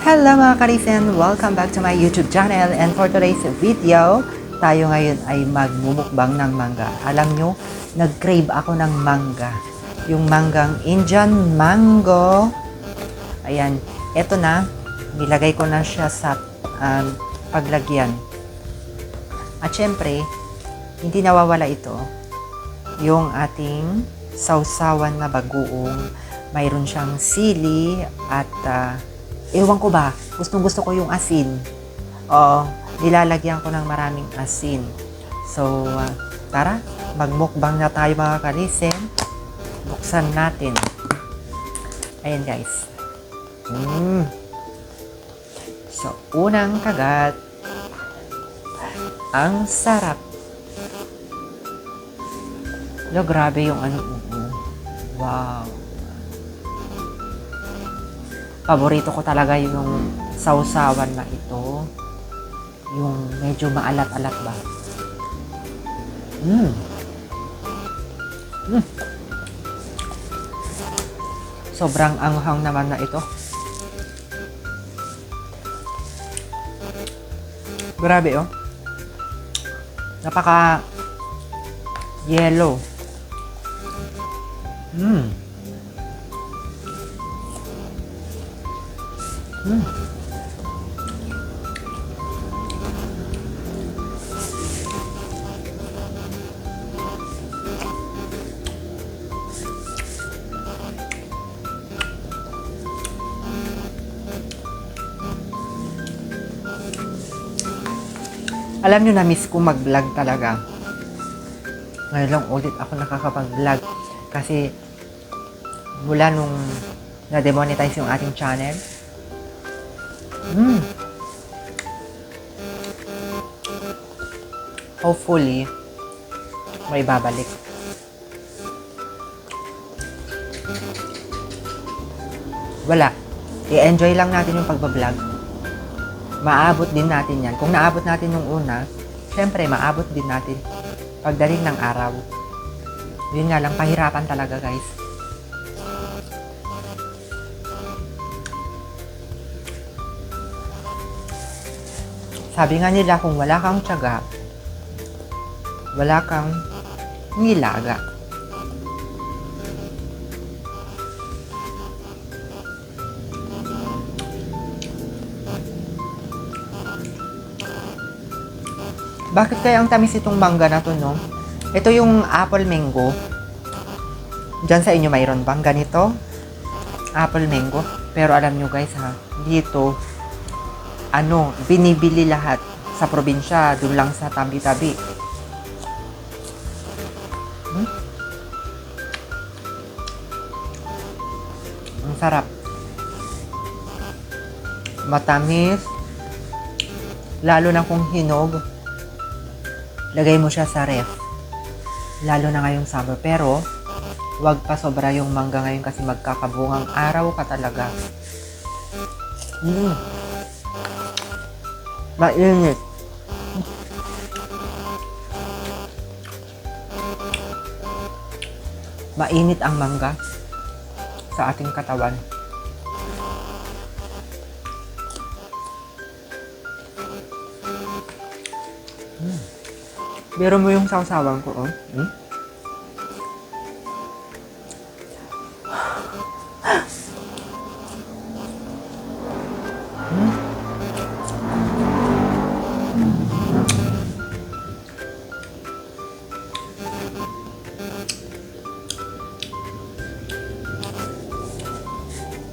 Hello mga karisen! Welcome back to my YouTube channel, and for today's video, tayo ngayon ay magmumukbang ng mangga. Alam nyo, nag-crave ako ng mangga. Yung manggang Indian mango. Ayan, eto na. Nilagay ko na siya sa paglagyan. At syempre, hindi nawawala ito. Yung ating sausawan na bagoong. Mayroon siyang sili at ewan ko ba, gustong-gusto ko yung asin. O, nilalagyan ko ng maraming asin. So, tara, magmukbang na tayo mga kalisen. Buksan natin. Ayan guys. So, unang kagat. Ang sarap. No, grabe yung ano. Wow. Paborito ko talaga yung sausawan na ito. Yung medyo maalat-alat ba. Sobrang anghang naman na ito. Grabe oh. Napaka yellow. Alam nyo, na-miss ko mag-vlog talaga. Ngayon lang ulit ako nakakapag-vlog. Kasi mula nung na-demonetize yung ating channel, hopefully, may babalik. Wala. I-enjoy lang natin yung pagbablog. Maabot din natin yan. Kung naabot natin yung una, syempre, maabot din natin pagdating ng araw. Yun nga lang, pahirapan talaga, guys. Sabi nga nila, kung wala kang tiyaga, wala kang nilaga. Bakit kaya ang tamis itong mangga na to, no? Ito yung apple mango. Diyan sa inyo mayroon bang ganito? Apple mango. Pero alam nyo guys ha, dito, binibili lahat sa probinsya, dun lang sa tabi-tabi. Ang sarap. Matamis. Lalo na kung hinog, lagay mo siya sa ref. Lalo na ngayong summer. Pero, wag pa sobra yung mangga ngayon kasi magkakabungang araw ka talaga. Mainit. Mainit ang mangga sa ating katawan. Biro mo yung sausawan ko, oh.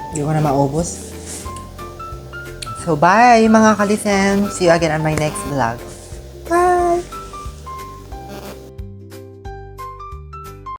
Hindi ko na maubos. So, bye mga kalisen. See you again on my next vlog.